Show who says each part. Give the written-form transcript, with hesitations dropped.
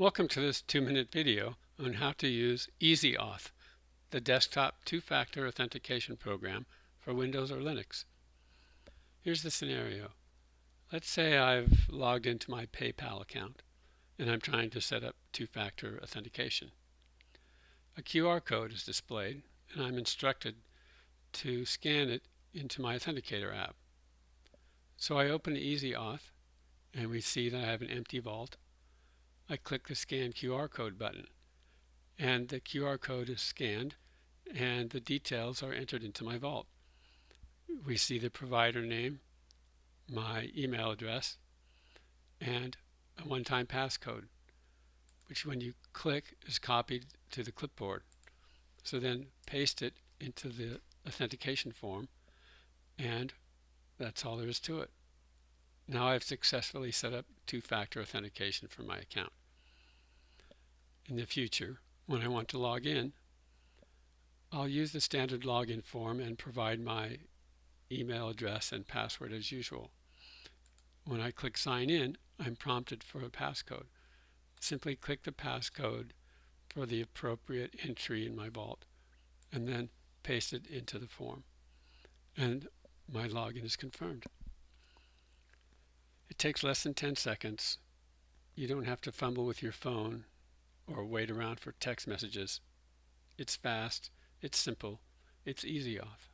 Speaker 1: Welcome to this 2-minute video on how to use EasyAuth, the desktop two-factor authentication program for Windows or Linux. Here's the scenario. Let's say I've logged into my PayPal account and I'm trying to set up two-factor authentication. A QR code is displayed and I'm instructed to scan it into my Authenticator app. So I open EasyAuth and we see that I have an empty vault. I click the Scan QR Code button and the QR code is scanned and the details are entered into my vault. We see the provider name, my email address, and a one-time passcode, which when you click is copied to the clipboard. So then paste it into the authentication form, and that's all there is to it. Now I've successfully set up two-factor authentication for my account. In the future, when I want to log in, I'll use the standard login form and provide my email address and password as usual. When I click sign in, I'm prompted for a passcode. Simply click the passcode for the appropriate entry in my vault and then paste it into the form, and my login is confirmed. It takes less than 10 seconds. You don't have to fumble with your phone or wait around for text messages. It's fast, it's simple, it's EasyAuth.